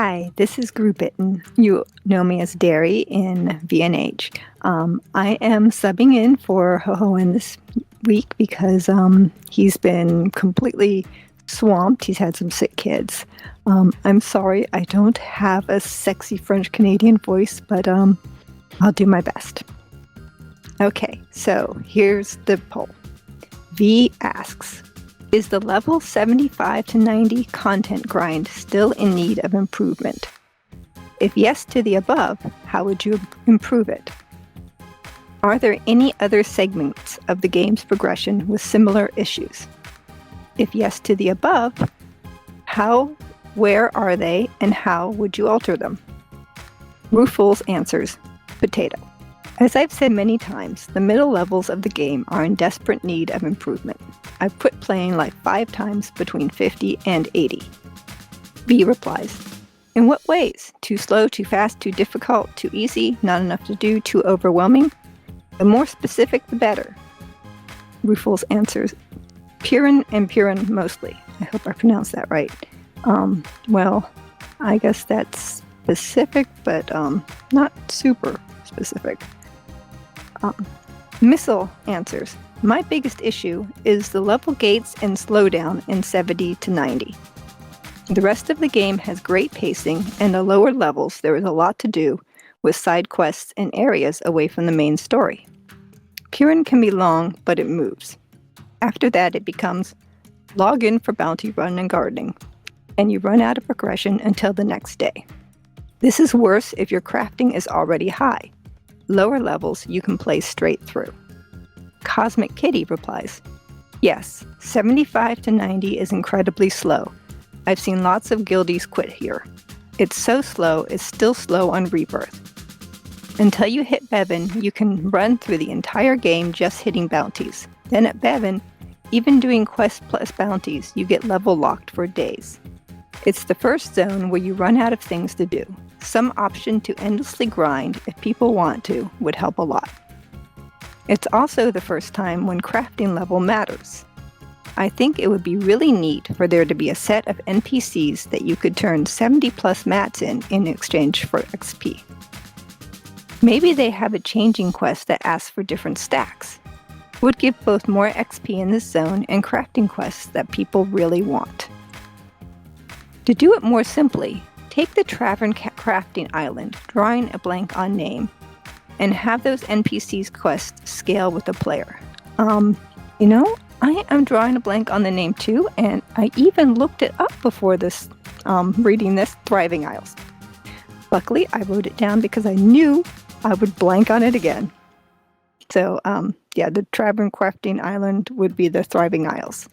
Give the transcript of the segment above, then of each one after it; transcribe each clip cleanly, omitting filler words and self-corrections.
Hi, this is Gruebitten. You know me as Derry in VNH. I am subbing in for Hououin this week because he's been completely swamped. He's had some sick kids. I'm sorry, I don't have a sexy French Canadian voice, but I'll do my best. Okay, so here's the poll. V asks, is the level 75 to 90 content grind still in need of improvement? If yes to the above, how would you improve it? Are there any other segments of the game's progression with similar issues? If yes to the above, how, where are they, and how would you alter them? Rueful's answers, potato. As I've said many times, the middle levels of the game are in desperate need of improvement. I've quit playing like 5 times between 50 and 80. B replies, in what ways? Too slow, too fast, too difficult, too easy, not enough to do, too overwhelming? The more specific, the better. Rueful's answers, Purin and Purin mostly. I hope I pronounced that right. Well, I guess that's specific, but not super specific. Missile answers, my biggest issue is the level gates and slowdown in 70 to 90. The rest of the game has great pacing, and the lower levels there is a lot to do with side quests and areas away from the main story. Purin can be long, but it moves. After that it becomes log in for bounty run and gardening, and you run out of progression until the next day. This is worse if your crafting is already high. Lower levels you can play straight through. Cosmic Kitty replies, yes, 75 to 90 is incredibly slow. I've seen lots of guildies quit here. It's so slow, it's still slow on Rebirth. Until you hit Bevan, you can run through the entire game just hitting bounties. Then at Bevan, even doing quest plus bounties, you get level locked for days. It's the first zone where you run out of things to do. Some option to endlessly grind, if people want to, would help a lot. It's also the first time when crafting level matters. I think it would be really neat for there to be a set of NPCs that you could turn 70 plus mats in exchange for XP. Maybe they have a changing quest that asks for different stacks. Would give both more XP in this zone and crafting quests that people really want. To do it more simply, take the Tavern Crafting Island, drawing a blank on name, and have those NPCs quests scale with the player. I am drawing a blank on the name too, and I even looked it up before this, reading this, Thriving Isles. Luckily, I wrote it down because I knew I would blank on it again. So, the Tavern Crafting Island would be the Thriving Isles.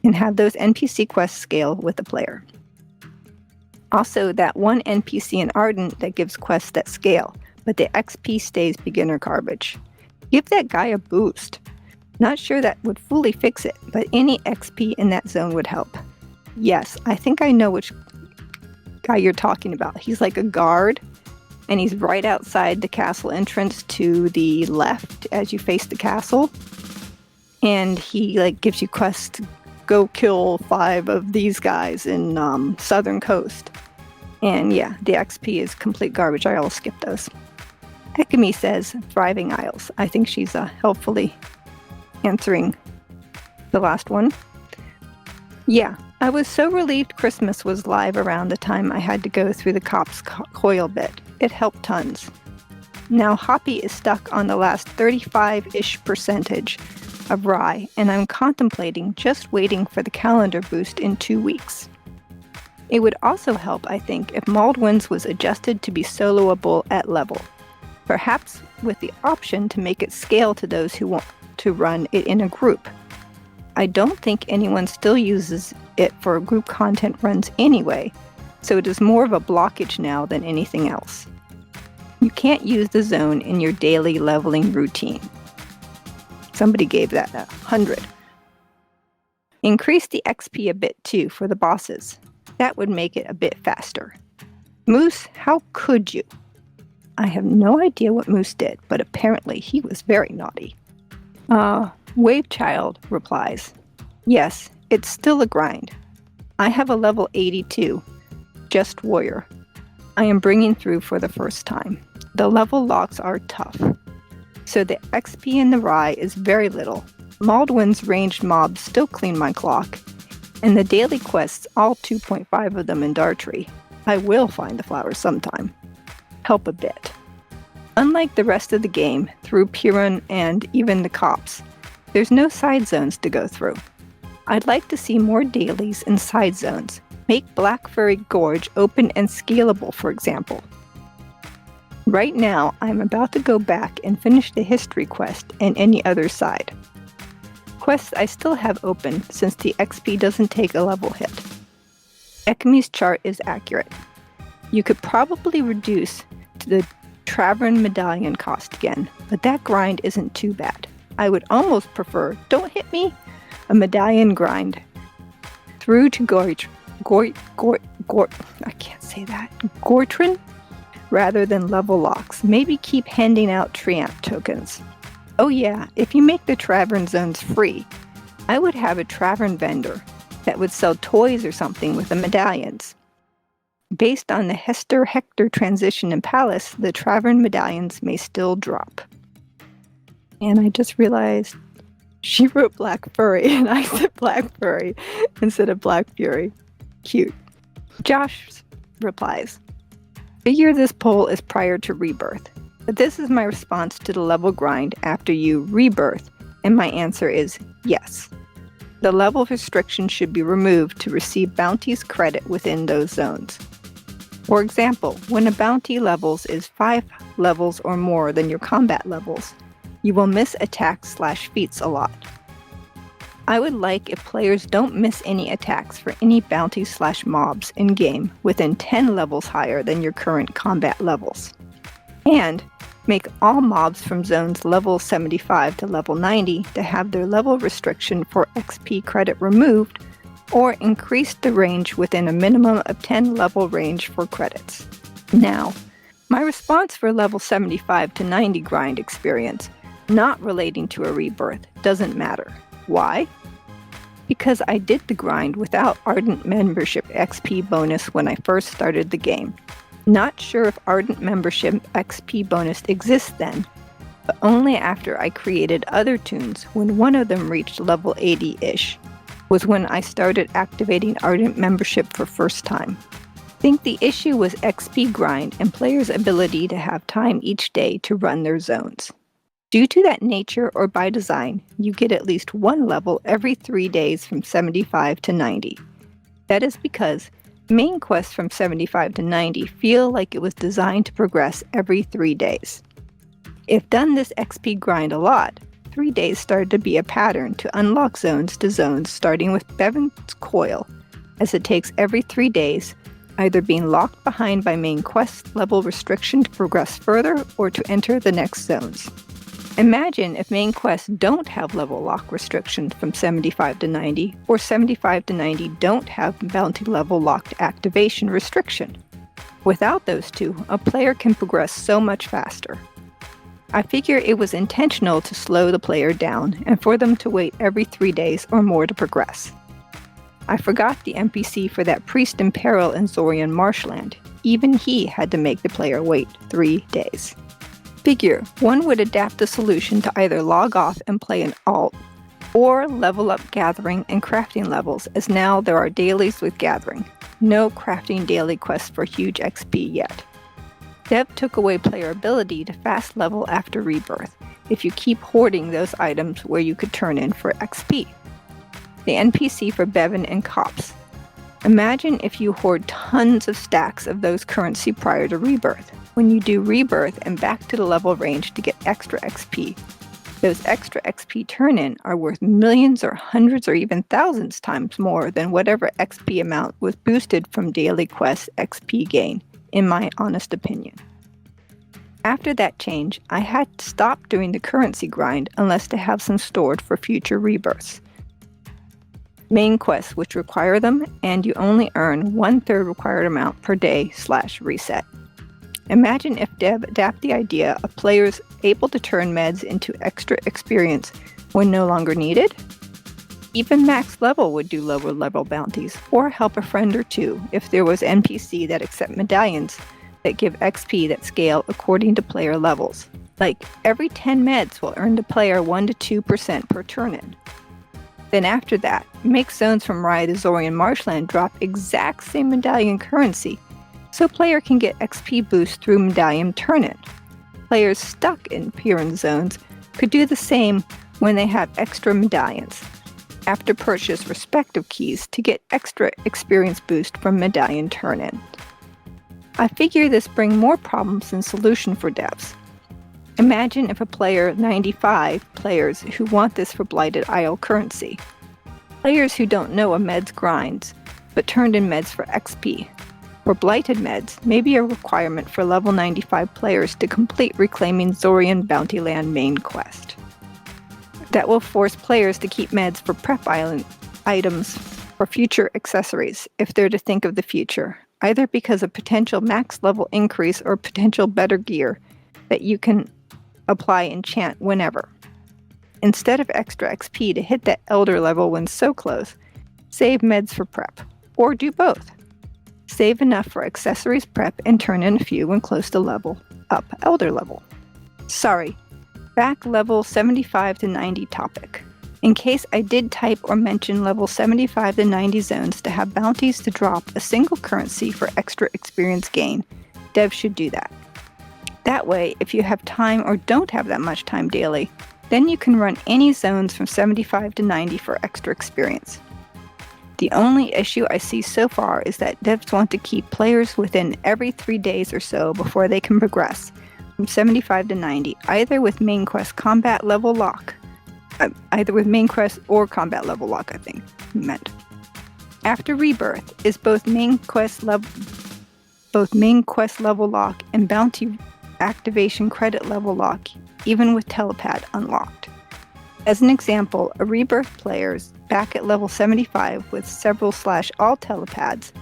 And have those NPC quests scale with the player. Also, that one NPC in Ardent that gives quests that scale, but the XP stays beginner garbage. Give that guy a boost. Not sure that would fully fix it, but any XP in that zone would help. Yes, I think I know which guy you're talking about. He's like a guard, and he's right outside the castle entrance to the left as you face the castle. And he gives you quests to go kill 5 of these guys in Southern Coast. And yeah, the XP is complete garbage. I'll skip those. Ekami says Thriving Isles. I think she's helpfully answering the last one. Yeah, I was so relieved Christmas was live around the time I had to go through the cops coil bit. It helped tons. Now Hoppy is stuck on the last 35-ish% of Rye, and I'm contemplating just waiting for the calendar boost in 2 weeks. It would also help, I think, if Maldwin's was adjusted to be soloable at level, perhaps with the option to make it scale to those who want to run it in a group. I don't think anyone still uses it for group content runs anyway, so it is more of a blockage now than anything else. You can't use the zone in your daily leveling routine. Somebody gave that 100. Increase the XP a bit too for the bosses. That would make it a bit faster. Moose, how could you? I have no idea what Moose did, but apparently he was very naughty. Wavechild replies, yes, it's still a grind. I have a level 82. just warrior. I am bringing through for the first time. The level locks are tough. So the XP in the Rye is very little. Maldwin's ranged mobs still clean my clock. And the daily quests, all 2.5 of them in Dartree. I will find the flowers sometime. Help a bit. Unlike the rest of the game, through Piran and even the Copse, there's no side zones to go through. I'd like to see more dailies and side zones. Make Black Furry Gorge open and scalable, for example. Right now, I'm about to go back and finish the history quest and any other side. Quests I still have open since the XP doesn't take a level hit. Ekami's chart is accurate. You could probably reduce to the Travern Medallion cost again, but that grind isn't too bad. I would almost prefer, don't hit me, a medallion grind through to I can't say that, Gortrin, rather than level locks. Maybe keep handing out Triumph tokens. Oh yeah, if you make the Travern zones free, I would have a Travern vendor that would sell toys or something with the medallions. Based on the Hector transition in Palace, the Travern medallions may still drop. And I just realized she wrote Black Furry and I said Black Furry instead of Black Fury. Cute. Josh replies, figure this poll is prior to rebirth, but this is my response to the level grind after you rebirth, and my answer is yes. The level restriction should be removed to receive bounties credit within those zones. For example, when a bounty levels is 5 levels or more than your combat levels, you will miss attacks/feats a lot. I would like if players don't miss any attacks for any bounties/mobs in-game within 10 levels higher than your current combat levels. And make all mobs from zones level 75 to level 90 to have their level restriction for XP credit removed, or increase the range within a minimum of 10 level range for credits. Now, my response for level 75 to 90 grind experience, not relating to a rebirth, doesn't matter. Why? Because I did the grind without Ardent membership XP bonus when I first started the game. Not sure if Ardent membership XP bonus exists then, but only after I created other tunes when one of them reached level 80-ish, was when I started activating Ardent membership for first time. I think the issue was XP grind and players' ability to have time each day to run their zones. Due to that nature or by design, you get at least one level every 3 days from 75 to 90. That is because main quests from 75 to 90 feel like it was designed to progress every 3 days. If done this XP grind a lot, 3 days started to be a pattern to unlock zones to zones starting with Bevan's Coil, as it takes every 3 days, either being locked behind by main quest level restriction to progress further or to enter the next zones. Imagine if main quests don't have level lock restrictions from 75 to 90, or 75 to 90 don't have bounty level locked activation restriction. Without those two, a player can progress so much faster. I figure it was intentional to slow the player down and for them to wait every 3 days or more to progress. I forgot the NPC for that priest in peril in Zorian Marshland. Even he had to make the player wait 3 days. Figure one would adapt the solution to either log off and play an alt, or level up gathering and crafting levels, as now there are dailies with gathering. No crafting daily quests for huge XP yet. Dev took away player ability to fast level after rebirth, if you keep hoarding those items where you could turn in for XP. The NPC for Bevan and Copse. Imagine if you hoard tons of stacks of those currency prior to rebirth. When you do rebirth and back to the level range to get extra XP, those extra XP turn-in are worth millions or hundreds or even thousands times more than whatever XP amount was boosted from daily quest XP gain, in my honest opinion. After that change, I had to stop doing the currency grind unless to have some stored for future rebirths. Main quests which require them, and you only earn 1/3 required amount per day/reset. Imagine if Dev adapt the idea of players able to turn meds into extra experience when no longer needed. Even max level would do lower level bounties, or help a friend or two if there was NPC that accept medallions that give XP that scale according to player levels. Like, every 10 meds will earn the player 1 to 2% per turn-in. Then after that, make zones from Raya to Zorian Marshland drop exact same medallion currency, so player can get XP boost through medallion turn-in. Players stuck in Piran zones could do the same when they have extra medallions, after purchase respective keys to get extra experience boost from medallion turn-in. I figure this brings more problems than solution for devs. Imagine if a player 95 players who want this for Blighted Isle currency. Players who don't know a med's grinds, but turned in meds for XP. For Blighted meds, maybe a requirement for level 95 players to complete Reclaiming Zorian Bountyland main quest. That will force players to keep meds for prep island items for future accessories if they're to think of the future, either because of potential max level increase or potential better gear that you can apply enchant whenever. Instead of extra XP to hit that Elder level when so close, save meds for prep, or do both. Save enough for accessories prep and turn in a few when close to level up Elder level. Sorry, back level 75 to 90 topic. In case I did type or mention level 75 to 90 zones to have bounties to drop a single currency for extra experience gain, devs should do that. That way, if you have time or don't have that much time daily, then you can run any zones from 75 to 90 for extra experience. The only issue I see so far is that devs want to keep players within every 3 days or so before they can progress from 75 to 90, either with main quest combat level lock. Either with main quest or combat level lock, I think meant. After Rebirth is both main quest level lock and bounty activation credit level lock, even with telepad unlocked. As an example, a Rebirth players back at level 75 with several / all telepads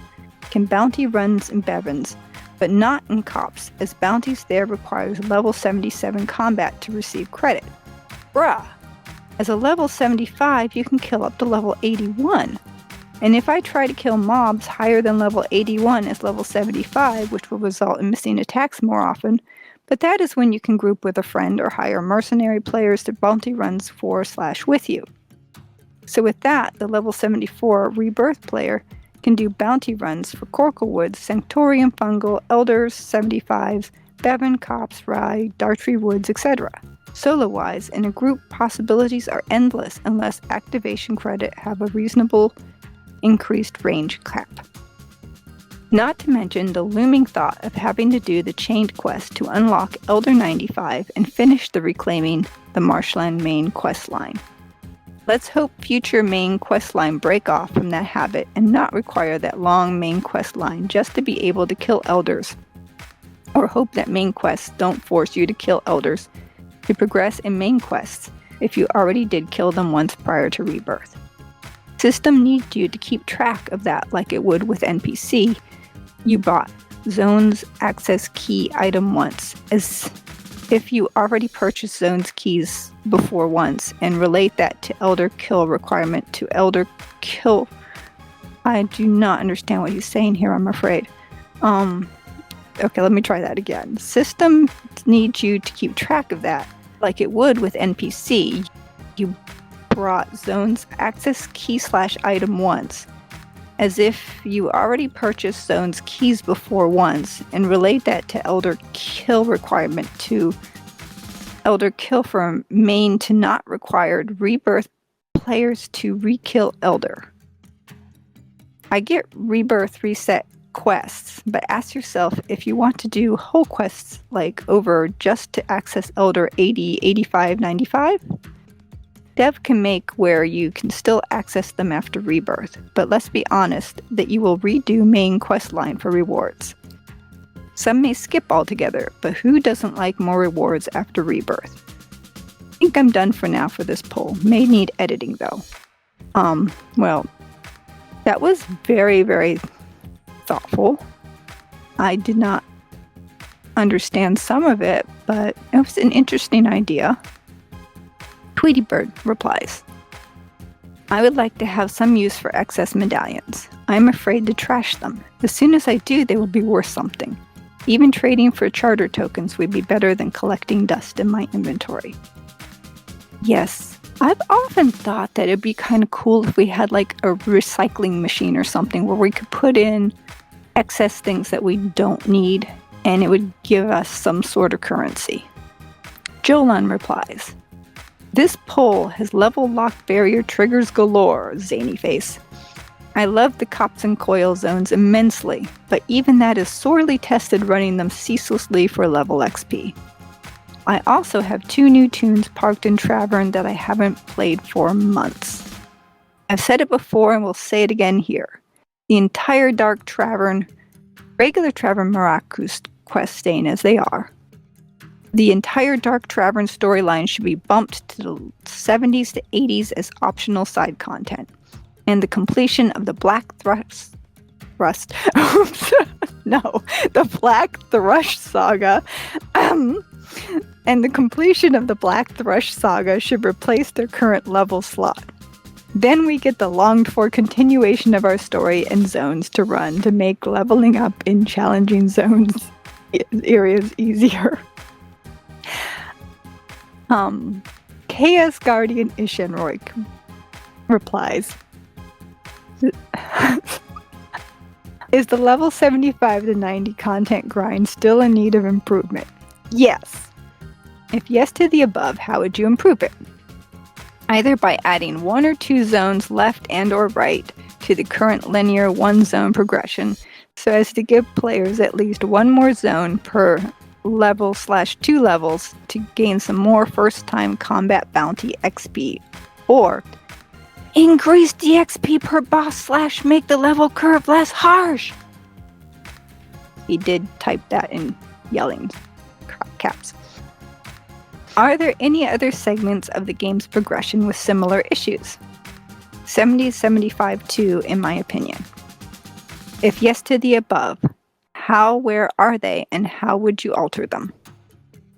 can bounty runs in Bevins, but not in cops, as bounties there requires level 77 combat to receive credit. Bruh! As a level 75, you can kill up to level 81. And if I try to kill mobs higher than level 81 as level 75, which will result in missing attacks more often, but that is when you can group with a friend or hire mercenary players to bounty runs for / with you. So with that, the level 74 Rebirth player can do bounty runs for Corklewood, Sanctorium Fungal, Elders, 75s, Bevan, Cops, Rye, Dartree Woods, etc. Solo-wise, in a group, possibilities are endless unless activation credit have a reasonable increased range cap. Not to mention the looming thought of having to do the chained quest to unlock Elder 95 and finish the Reclaiming the Marshland main quest line. Let's hope future main quest line break off from that habit and not require that long main quest line just to be able to kill Elders. Or hope that main quests don't force you to kill Elders to progress in main quests if you already did kill them once prior to Rebirth. System needs you to keep track of that like it would with NPC you bought Zone's access key item once, as if you already purchased Zone's keys before once, and relate that to Elder kill requirement to Elder kill. I do not understand what he's saying here, I'm afraid. Okay, let me try that again. System needs you to keep track of that like it would with NPC. You brought Zone's access key / item once, as if you already purchased Zone's keys before once, and relate that to Elder kill requirement to Elder kill from main to not required Rebirth players to re-kill Elder. I get Rebirth reset quests, but ask yourself if you want to do whole quests like over just to access Elder 80, 85, 95. Dev can make where you can still access them after Rebirth, but let's be honest that you will redo main questline for rewards. Some may skip altogether, but who doesn't like more rewards after Rebirth? I think I'm done for now for this poll. May need editing though. Well, that was very, very thoughtful. I did not understand some of it, but it was an interesting idea. Tweety Bird replies, I would like to have some use for excess medallions. I am afraid to trash them. As soon as I do, they will be worth something. Even trading for charter tokens would be better than collecting dust in my inventory. Yes, I've often thought that it'd be kind of cool if we had like a recycling machine or something where we could put in excess things that we don't need and it would give us some sort of currency. Jolan replies, "This poll has level lock barrier triggers galore, zany face. I love the cops and coil zones immensely, but even that is sorely tested running them ceaselessly for level XP. I also have 2 new tunes parked in Tavern that I haven't played for months. I've said it before and will say it again here. The entire Dark Tavern, regular Tavern Maracus quests staying as they are, the entire Dark Tavern storyline should be bumped to the 70s to 80s as optional side content. And the completion of the Black Thrush the Black Thrush saga and the completion of the Black Thrush saga should replace their current level slot. Then we get the longed-for continuation of our story and zones to run to make leveling up in challenging zones areas easier." Chaos Guardian Ishenroy replies, "Is the level 75 to 90 content grind still in need of improvement? Yes. If yes to the above, how would you improve it? Either by adding 1 or 2 zones left and or right to the current linear 1-zone progression so as to give players at least 1 more zone per level/2 levels to gain some more first-time combat bounty XP, or increase the XP per boss / make the level curve less harsh." He did type that in yelling caps. "Are there any other segments of the game's progression with similar issues? 70, 75 too, in my opinion. If yes to the above, how, where are they, and how would you alter them?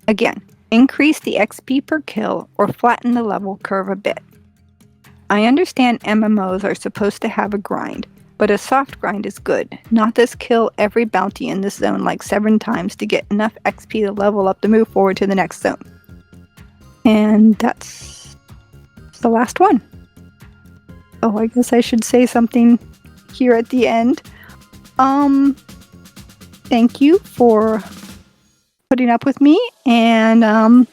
Again, increase the XP per kill or flatten the level curve a bit. I understand MMOs are supposed to have a grind, but a soft grind is good, not this kill every bounty in this zone like 7 times to get enough XP to level up to move forward to the next zone." And that's the last one. Oh, I guess I should say something here at the end. Thank you for putting up with me, and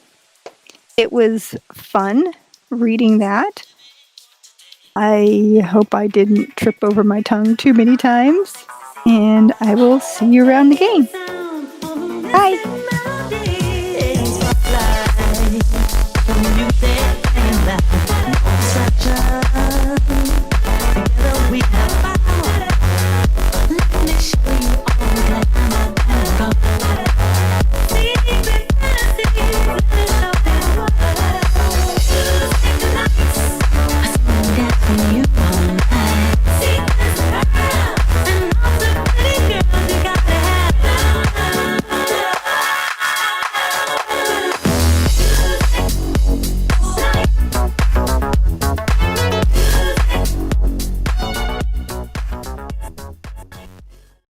it was fun reading that. I hope I didn't trip over my tongue too many times, and I will see you around the game. Bye! Such a